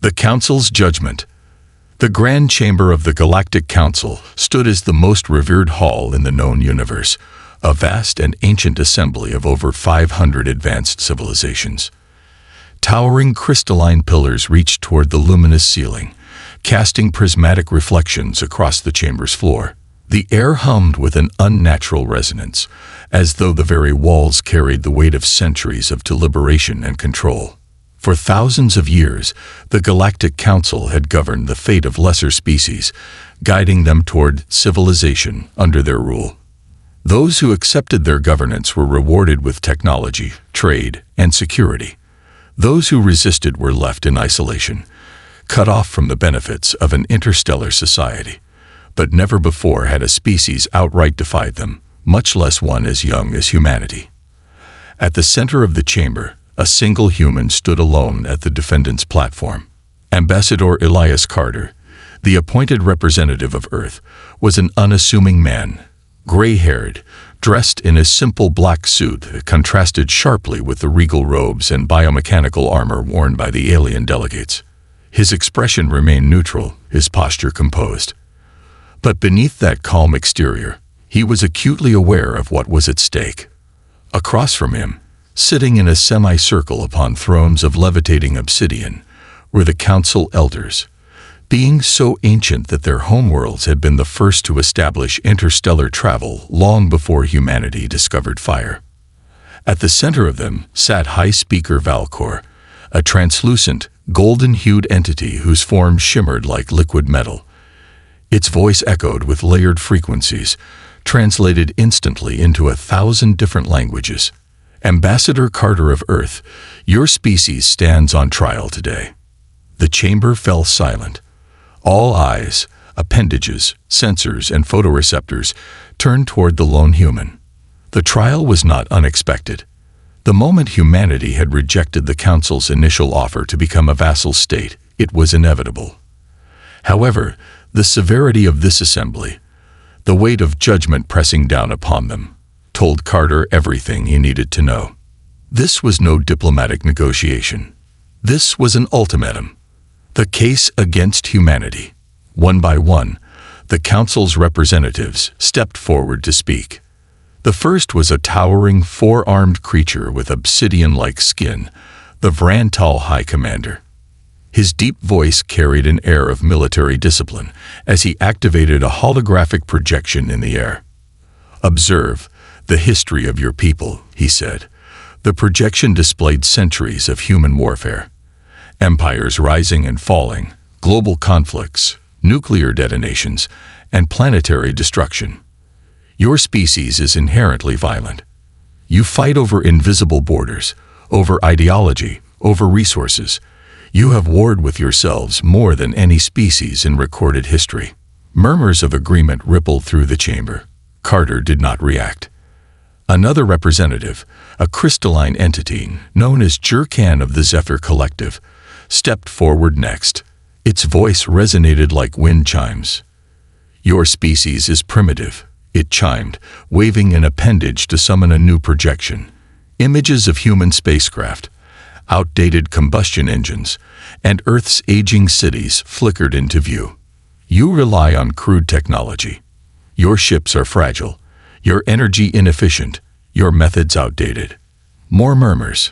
The Council's Judgment. The Grand Chamber of the Galactic Council stood as the most revered hall in the known universe, a vast and ancient assembly of over 500 advanced civilizations. Towering crystalline pillars reached toward the luminous ceiling, casting prismatic reflections across the chamber's floor. The air hummed with an unnatural resonance, as though the very walls carried the weight of centuries of deliberation and control. For thousands of years, the Galactic Council had governed the fate of lesser species, guiding them toward civilization under their rule. Those who accepted their governance were rewarded with technology, trade, and security. Those who resisted were left in isolation, cut off from the benefits of an interstellar society. But never before had a species outright defied them, much less one as young as humanity. At the center of the chamber, a single human stood alone at the defendant's platform. Ambassador Elias Carter, the appointed representative of Earth, was an unassuming man, gray-haired, dressed in a simple black suit that contrasted sharply with the regal robes and biomechanical armor worn by the alien delegates. His expression remained neutral, his posture composed. But beneath that calm exterior, he was acutely aware of what was at stake. Across from him, sitting in a semicircle upon thrones of levitating obsidian, were the Council Elders, beings so ancient that their homeworlds had been the first to establish interstellar travel long before humanity discovered fire. At the center of them sat High Speaker Valcor, a translucent, golden-hued entity whose form shimmered like liquid metal. Its voice echoed with layered frequencies, translated instantly into 1,000 different languages. Ambassador Carter of Earth, your species stands on trial today. The chamber fell silent. All eyes, appendages, sensors, and photoreceptors turned toward the lone human. The trial was not unexpected. The moment humanity had rejected the Council's initial offer to become a vassal state, it was inevitable. However, the severity of this assembly, the weight of judgment pressing down upon them, told Carter everything he needed to know. This was no diplomatic negotiation. This was an ultimatum. The case against humanity. One by one, the Council's representatives stepped forward to speak. The first was a towering, four-armed creature with obsidian-like skin, the Vrantal High Commander. His deep voice carried an air of military discipline as he activated a holographic projection in the air. "Observe the history of your people," he said. The projection displayed centuries of human warfare. Empires rising and falling, global conflicts, nuclear detonations, and planetary destruction. Your species is inherently violent. You fight over invisible borders, over ideology, over resources. You have warred with yourselves more than any species in recorded history. Murmurs of agreement rippled through the chamber. Carter did not react. Another representative, a crystalline entity known as Jurkan of the Zephyr Collective, stepped forward next. Its voice resonated like wind chimes. "Your species is primitive," it chimed, waving an appendage to summon a new projection. Images of human spacecraft, outdated combustion engines, and Earth's aging cities flickered into view. "You rely on crude technology. Your ships are fragile, your energy inefficient, your methods outdated." More murmurs.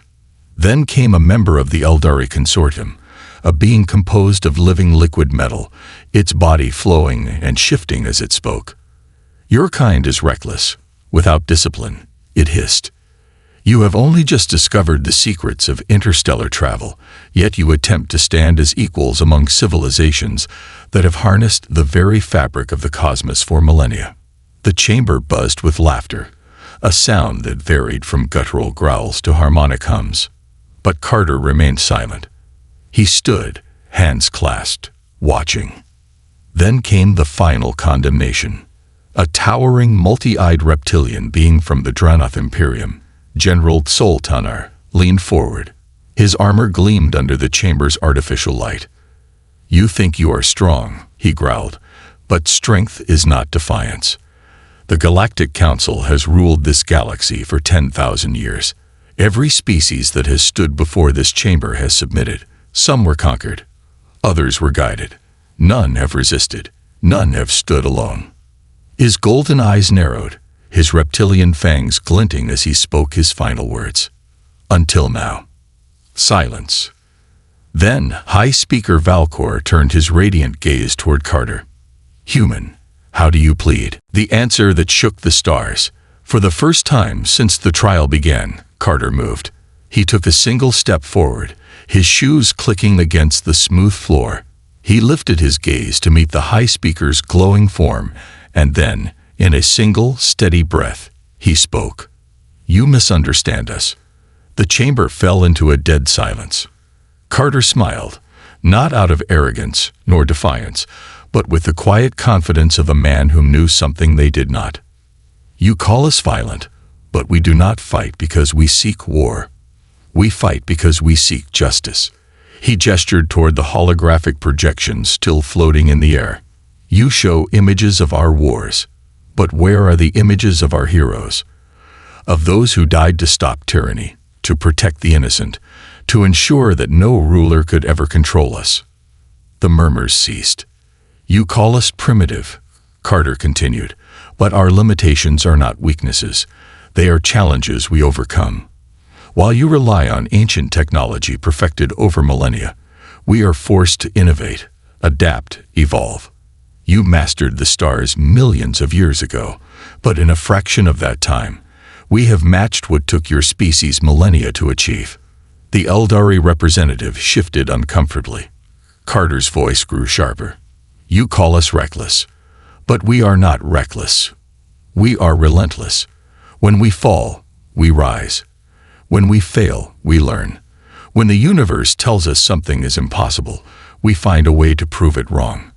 Then came a member of the Eldari Consortium, a being composed of living liquid metal, its body flowing and shifting as it spoke. "Your kind is reckless, without discipline," it hissed. "You have only just discovered the secrets of interstellar travel, yet you attempt to stand as equals among civilizations that have harnessed the very fabric of the cosmos for millennia." The chamber buzzed with laughter, a sound that varied from guttural growls to harmonic hums. But Carter remained silent. He stood, hands clasped, watching. Then came the final condemnation. A towering, multi-eyed reptilian being from the Dranoth Imperium, General Tzoltanar, leaned forward. His armor gleamed under the chamber's artificial light. "You think you are strong," he growled, "but strength is not defiance. The Galactic Council has ruled this galaxy for 10,000 years. Every species that has stood before this chamber has submitted. Some were conquered. Others were guided. None have resisted. None have stood alone. His golden eyes narrowed, his reptilian fangs glinting as he spoke his final words. Until now. Silence. Then, High Speaker Valcor turned his radiant gaze toward Carter. Human, how do you plead? The answer that shook the stars. For the first time since the trial began, Carter moved. He took a single step forward, his shoes clicking against the smooth floor. He lifted his gaze to meet the High Speaker's glowing form, and then, in a single, steady breath, he spoke. You misunderstand us. The chamber fell into a dead silence. Carter smiled, not out of arrogance nor defiance, but with the quiet confidence of a man who knew something they did not. You call us violent, but we do not fight because we seek war. We fight because we seek justice. He gestured toward the holographic projections still floating in the air. You show images of our wars, but where are the images of our heroes? Of those who died to stop tyranny, to protect the innocent, to ensure that no ruler could ever control us. The murmurs ceased. You call us primitive, Carter continued, but our limitations are not weaknesses. They are challenges we overcome. While you rely on ancient technology perfected over millennia, we are forced to innovate, adapt, evolve. You mastered the stars millions of years ago, but in a fraction of that time, we have matched what took your species millennia to achieve. The Eldari representative shifted uncomfortably. Carter's voice grew sharper. You call us reckless, but we are not reckless. We are relentless. When we fall, we rise. When we fail, we learn. When the universe tells us something is impossible, we find a way to prove it wrong.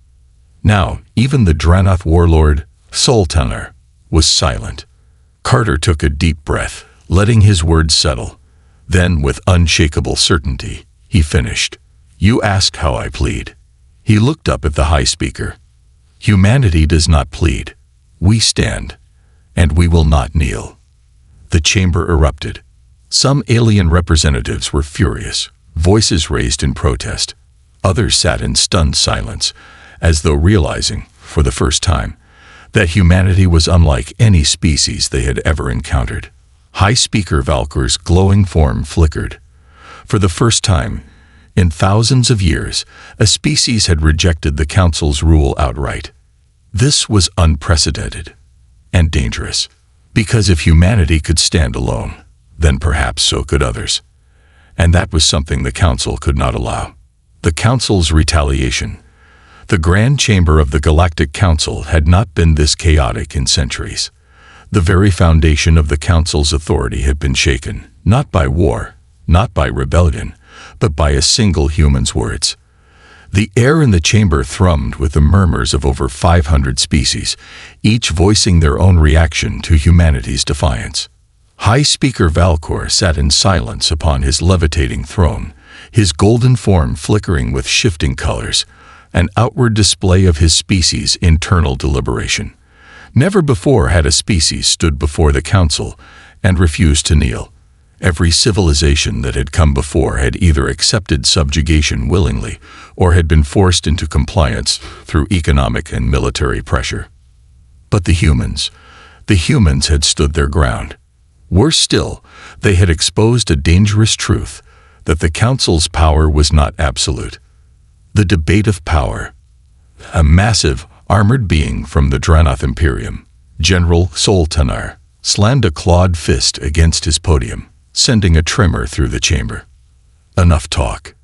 Now, even the Dranoth warlord, Sultanar, was silent. Carter took a deep breath, letting his words settle. Then, with unshakable certainty, he finished. You ask how I plead. He looked up at the High Speaker. Humanity does not plead. We stand, and we will not kneel. The chamber erupted. Some alien representatives were furious, voices raised in protest. Others sat in stunned silence, as though realizing, for the first time, that humanity was unlike any species they had ever encountered. High Speaker Valkor's glowing form flickered. For the first time, in thousands of years, a species had rejected the Council's rule outright. This was unprecedented and dangerous, because if humanity could stand alone, then perhaps so could others. And that was something the Council could not allow. The Council's retaliation. The Grand Chamber of the Galactic Council had not been this chaotic in centuries. The very foundation of the Council's authority had been shaken, not by war, not by rebellion, but by a single human's words. The air in the chamber thrummed with the murmurs of over 500 species, each voicing their own reaction to humanity's defiance. High Speaker Valkor sat in silence upon his levitating throne, his golden form flickering with shifting colors, an outward display of his species' internal deliberation. Never before had a species stood before the Council and refused to kneel. Every civilization that had come before had either accepted subjugation willingly or had been forced into compliance through economic and military pressure. But the humans had stood their ground. Worse still, they had exposed a dangerous truth, that the Council's power was not absolute. The debate of power. A massive, armored being from the Dranoth Imperium, General Sultanar, slammed a clawed fist against his podium, sending a tremor through the chamber. Enough talk.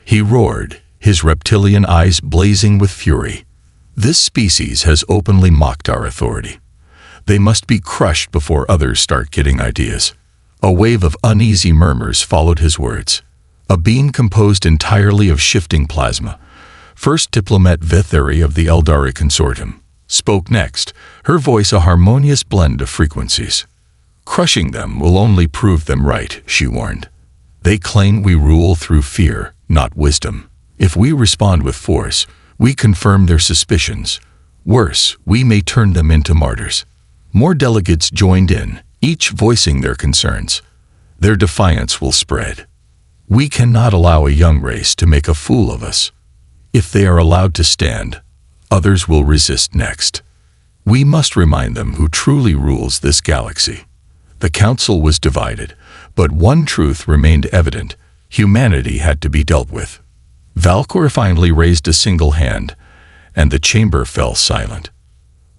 He roared, his reptilian eyes blazing with fury. This species has openly mocked our authority. They must be crushed before others start getting ideas. A wave of uneasy murmurs followed his words. A being composed entirely of shifting plasma, First Diplomat Vitheri of the Eldari Consortium, spoke next, her voice a harmonious blend of frequencies. Crushing them will only prove them right, she warned. They claim we rule through fear, not wisdom. If we respond with force, we confirm their suspicions. Worse, we may turn them into martyrs. More delegates joined in, each voicing their concerns. Their defiance will spread. We cannot allow a young race to make a fool of us. If they are allowed to stand, others will resist next. We must remind them who truly rules this galaxy. The council was divided, but one truth remained evident: humanity had to be dealt with. Valkor finally raised a single hand, and the chamber fell silent.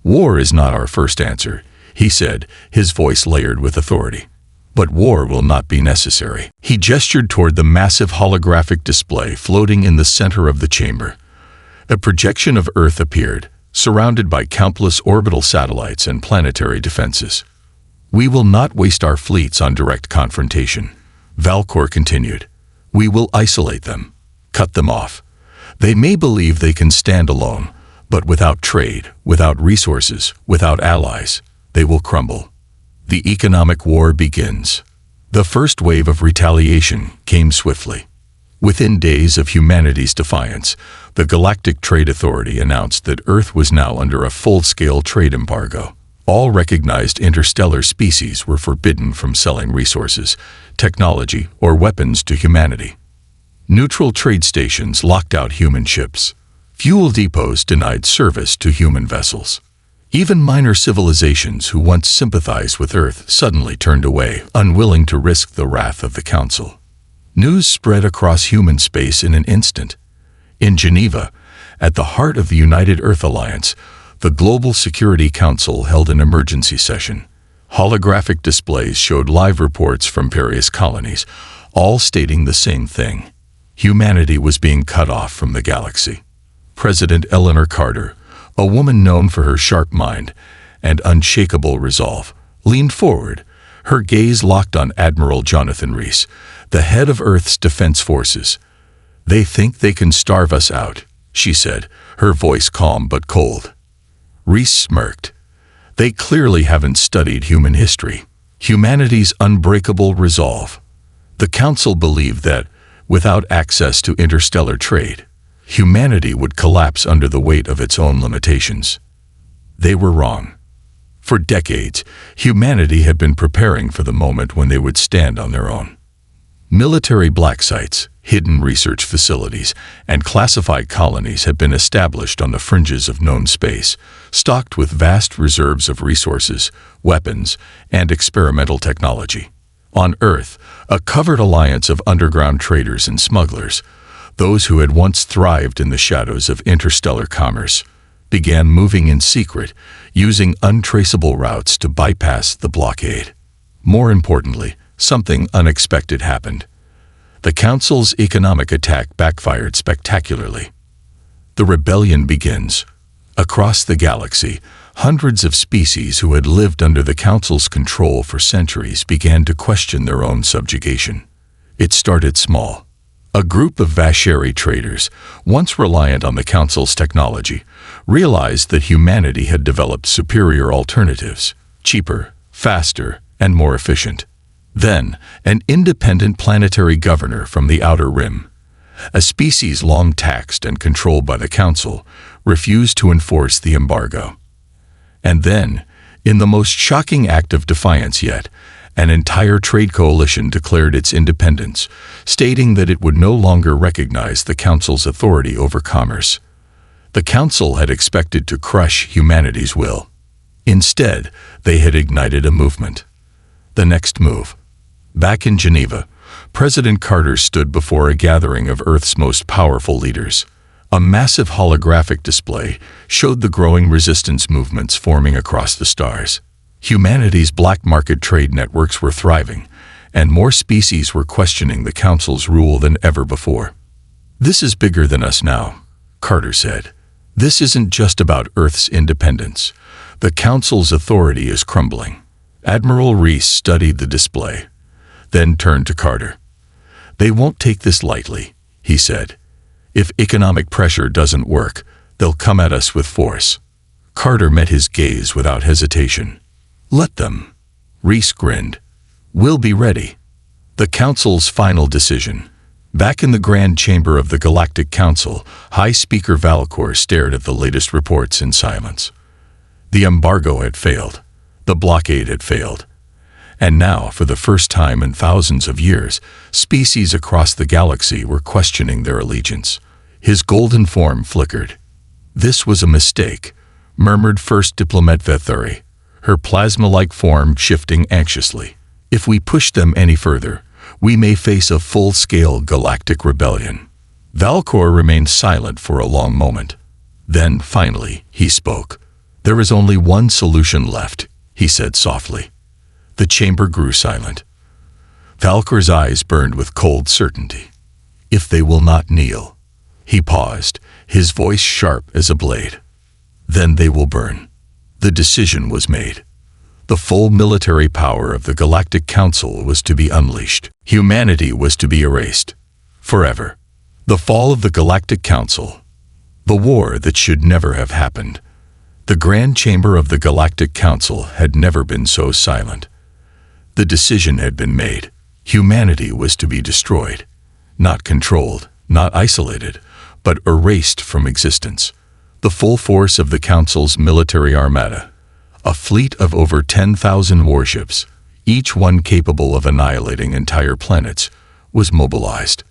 "War is not our first answer," he said, his voice layered with authority. "But war will not be necessary." He gestured toward the massive holographic display floating in the center of the chamber. A projection of Earth appeared, surrounded by countless orbital satellites and planetary defenses. "We will not waste our fleets on direct confrontation," Valkor continued. "We will isolate them, cut them off. They may believe they can stand alone, but without trade, without resources, without allies, they will crumble. The economic war begins." The first wave of retaliation came swiftly. Within days of humanity's defiance, the Galactic Trade Authority announced that Earth was now under a full-scale trade embargo. All recognized interstellar species were forbidden from selling resources, technology, or weapons to humanity. Neutral trade stations locked out human ships. Fuel depots denied service to human vessels. Even minor civilizations who once sympathized with Earth suddenly turned away, unwilling to risk the wrath of the Council. News spread across human space in an instant. In Geneva, at the heart of the United Earth Alliance, the Global Security Council held an emergency session. Holographic displays showed live reports from various colonies, all stating the same thing: humanity was being cut off from the galaxy. President Eleanor Carter, a woman known for her sharp mind and unshakable resolve, leaned forward, her gaze locked on Admiral Jonathan Rees, the head of Earth's defense forces. "They think they can starve us out," she said, her voice calm but cold. Rees smirked. "They clearly haven't studied human history, humanity's unbreakable resolve." The Council believed that, without access to interstellar trade, humanity would collapse under the weight of its own limitations. They were wrong. For decades, humanity had been preparing for the moment when they would stand on their own. Military black sites, hidden research facilities, and classified colonies had been established on the fringes of known space, stocked with vast reserves of resources, weapons, and experimental technology. On Earth, a covert alliance of underground traders and smugglers, those who had once thrived in the shadows of interstellar commerce, began moving in secret, using untraceable routes to bypass the blockade. More importantly, something unexpected happened. The Council's economic attack backfired spectacularly. The rebellion begins. Across the galaxy, hundreds of species who had lived under the Council's control for centuries began to question their own subjugation. It started small. A group of Vasheri traders, once reliant on the Council's technology, realized that humanity had developed superior alternatives, cheaper, faster, and more efficient. Then, an independent planetary governor from the Outer Rim, a species long taxed and controlled by the Council, refused to enforce the embargo. And then, in the most shocking act of defiance yet, an entire trade coalition declared its independence, stating that it would no longer recognize the Council's authority over commerce. The Council had expected to crush humanity's will. Instead, they had ignited a movement. The next move. Back in Geneva, President Carter stood before a gathering of Earth's most powerful leaders. A massive holographic display showed the growing resistance movements forming across the stars. Humanity's black market trade networks were thriving, and more species were questioning the Council's rule than ever before. "This is bigger than us now," Carter said. "This isn't just about Earth's independence. The Council's authority is crumbling." Admiral Rees studied the display, then turned to Carter. "They won't take this lightly," he said. "If economic pressure doesn't work, they'll come at us with force." Carter met his gaze without hesitation. "Let them." Rees grinned. "We'll be ready." The Council's final decision. Back in the Grand Chamber of the Galactic Council, High Speaker Valkor stared at the latest reports in silence. The embargo had failed. The blockade had failed. And now, for the first time in thousands of years, species across the galaxy were questioning their allegiance. His golden form flickered. "This was a mistake," murmured First Diplomat Vethuri, her plasma-like form shifting anxiously. "If we push them any further, we may face a full-scale galactic rebellion." Valcor remained silent for a long moment. Then, finally, he spoke. "There is only one solution left," he said softly. The chamber grew silent. Valcor's eyes burned with cold certainty. "If they will not kneel." He paused, his voice sharp as a blade. "Then they will burn." The decision was made. The full military power of the Galactic Council was to be unleashed. Humanity was to be erased. Forever. The fall of the Galactic Council. The war that should never have happened. The Grand Chamber of the Galactic Council had never been so silent. The decision had been made. Humanity was to be destroyed. Not controlled, not isolated, but erased from existence. The full force of the Council's military armada, a fleet of over 10,000 warships, each one capable of annihilating entire planets, was mobilized.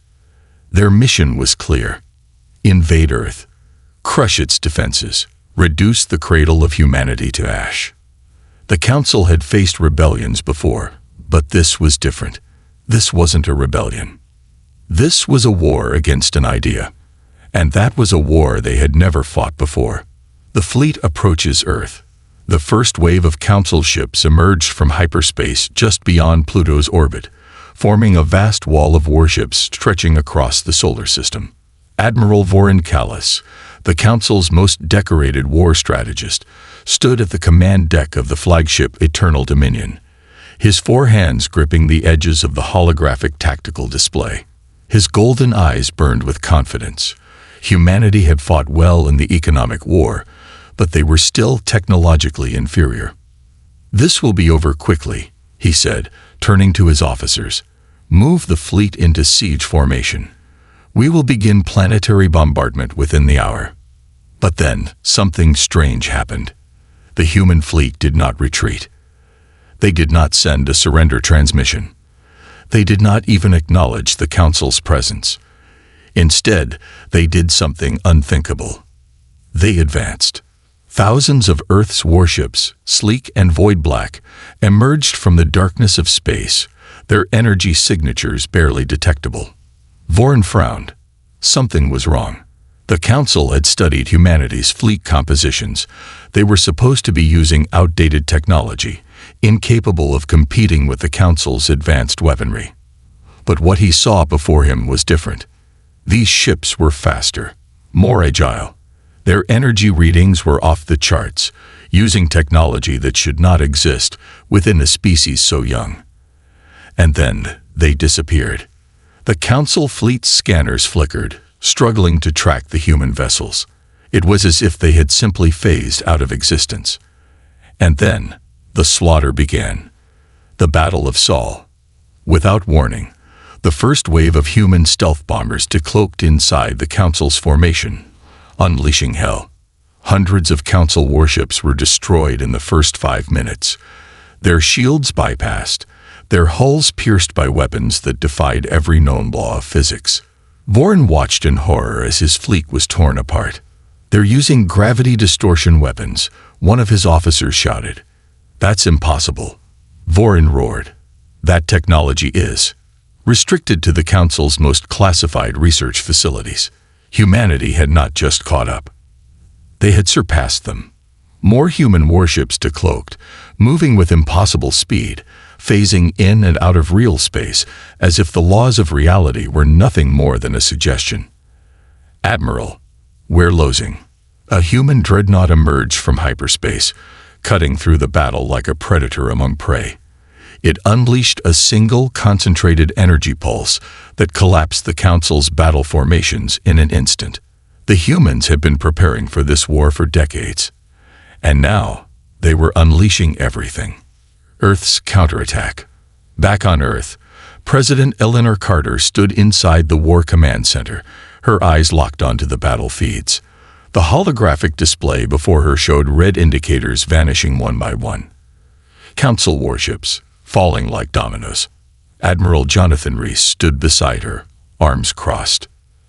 Their mission was clear: invade Earth, crush its defenses, reduce the cradle of humanity to ash. The Council had faced rebellions before, but this was different. This wasn't a rebellion. This was a war against an idea. And that was a war they had never fought before. The fleet approaches Earth. The first wave of Council ships emerged from hyperspace just beyond Pluto's orbit, forming a vast wall of warships stretching across the solar system. Admiral Vorin Callis, the Council's most decorated war strategist, stood at the command deck of the flagship Eternal Dominion, his four hands gripping the edges of the holographic tactical display. His golden eyes burned with confidence. Humanity had fought well in the economic war, but they were still technologically inferior. "This will be over quickly," he said, turning to his officers. "Move the fleet into siege formation. We will begin planetary bombardment within the hour." But then, something strange happened. The human fleet did not retreat. They did not send a surrender transmission. They did not even acknowledge the Council's presence. Instead, they did something unthinkable. They advanced. Thousands of Earth's warships, sleek and void-black, emerged from the darkness of space, their energy signatures barely detectable. Vorin frowned. Something was wrong. The Council had studied humanity's fleet compositions. They were supposed to be using outdated technology, incapable of competing with the Council's advanced weaponry. But what he saw before him was different. These ships were faster, more agile. Their energy readings were off the charts, using technology that should not exist within a species so young. And then they disappeared. The Council fleet's scanners flickered, struggling to track the human vessels. It was as if they had simply phased out of existence. And then the slaughter began. The Battle of Sol. Without warning, the first wave of human stealth bombers decloaked inside the Council's formation, unleashing hell. Hundreds of Council warships were destroyed in the first 5 minutes, their shields bypassed, their hulls pierced by weapons that defied every known law of physics. Vorin watched in horror as his fleet was torn apart. "They're using gravity distortion weapons," one of his officers shouted. "That's impossible," Vorin roared. "That technology is restricted to the Council's most classified research facilities." Humanity had not just caught up. They had surpassed them. More human warships decloaked, moving with impossible speed, phasing in and out of real space as if the laws of reality were nothing more than a suggestion. "Admiral, we're losing." A human dreadnought emerged from hyperspace, cutting through the battle like a predator among prey. It unleashed a single concentrated energy pulse that collapsed the Council's battle formations in an instant. The humans had been preparing for this war for decades, and now they were unleashing everything. Earth's counterattack. Back on Earth, President Eleanor Carter stood inside the War Command Center, her eyes locked onto the battle feeds. The holographic display before her showed red indicators vanishing one by one. Council warships, falling like dominoes. Admiral Jonathan Reese stood beside her, arms crossed.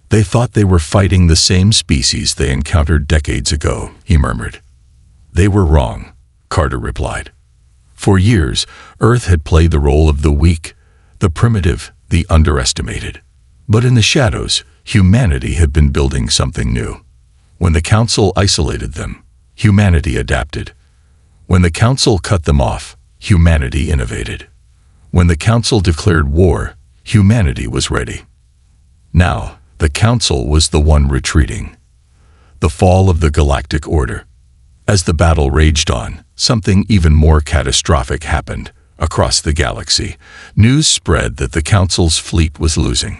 They thought they were fighting the same species they encountered decades ago, he murmured. They were wrong, Carter replied. For years, Earth had played the role of the weak, the primitive, the underestimated. But in the shadows, humanity had been building something new. When the Council isolated them, humanity adapted. When the Council cut them off, humanity innovated. When the Council declared war, humanity was ready. Now, the Council was the one retreating. The fall of the Galactic Order. As the battle raged on, something even more catastrophic happened. Across the galaxy, news spread that the Council's fleet was losing.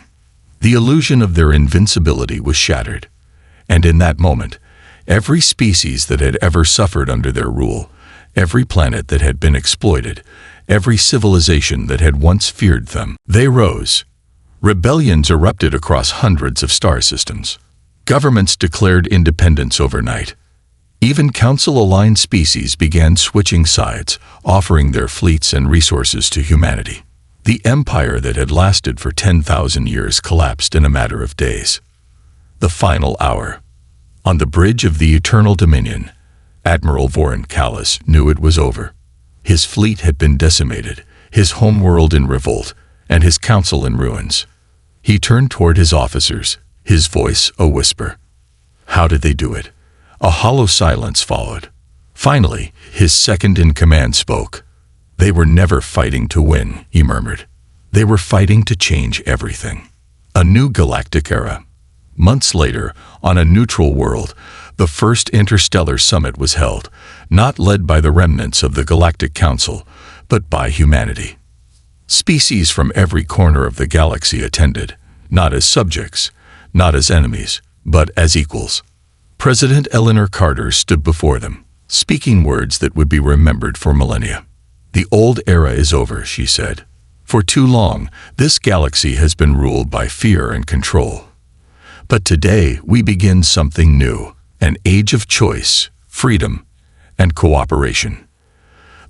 The illusion of their invincibility was shattered. And in that moment, every species that had ever suffered under their rule, every planet that had been exploited, every civilization that had once feared them, they rose. Rebellions erupted across hundreds of star systems. Governments declared independence overnight. Even Council-aligned species began switching sides, offering their fleets and resources to humanity. The empire that had lasted for 10,000 years collapsed in a matter of days. The final hour. On the bridge of the Eternal Dominion, Admiral Voren Callis knew it was over. His fleet had been decimated, his homeworld in revolt, and his council in ruins. He turned toward his officers, his voice a whisper. How did they do it? A hollow silence followed. Finally, his second-in-command spoke. They were never fighting to win, he murmured. They were fighting to change everything. A new galactic era. Months later, on a neutral world, the first interstellar summit was held, not led by the remnants of the Galactic Council, but by humanity. Species from every corner of the galaxy attended, not as subjects, not as enemies, but as equals. President Eleanor Carter stood before them, speaking words that would be remembered for millennia. The old era is over, she said. For too long, this galaxy has been ruled by fear and control. But today we begin something new, an age of choice, freedom, and cooperation.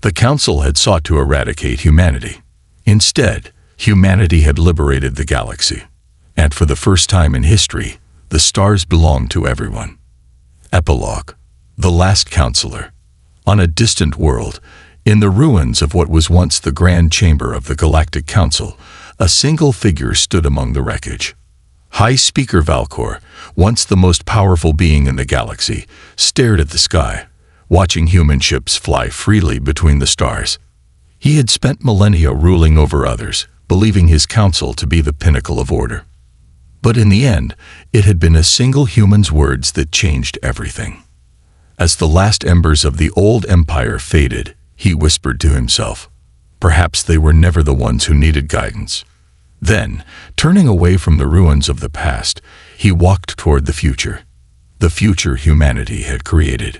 The Council had sought to eradicate humanity. Instead, humanity had liberated the galaxy. And for the first time in history, the stars belonged to everyone. Epilogue. The Last Counselor. On a distant world, in the ruins of what was once the Grand Chamber of the Galactic Council, a single figure stood among the wreckage. High Speaker Valcor, once the most powerful being in the galaxy, stared at the sky, watching human ships fly freely between the stars. He had spent millennia ruling over others, believing his council to be the pinnacle of order. But in the end, it had been a single human's words that changed everything. As the last embers of the old empire faded, he whispered to himself, perhaps they were never the ones who needed guidance. Then, turning away from the ruins of the past, he walked toward the future humanity had created.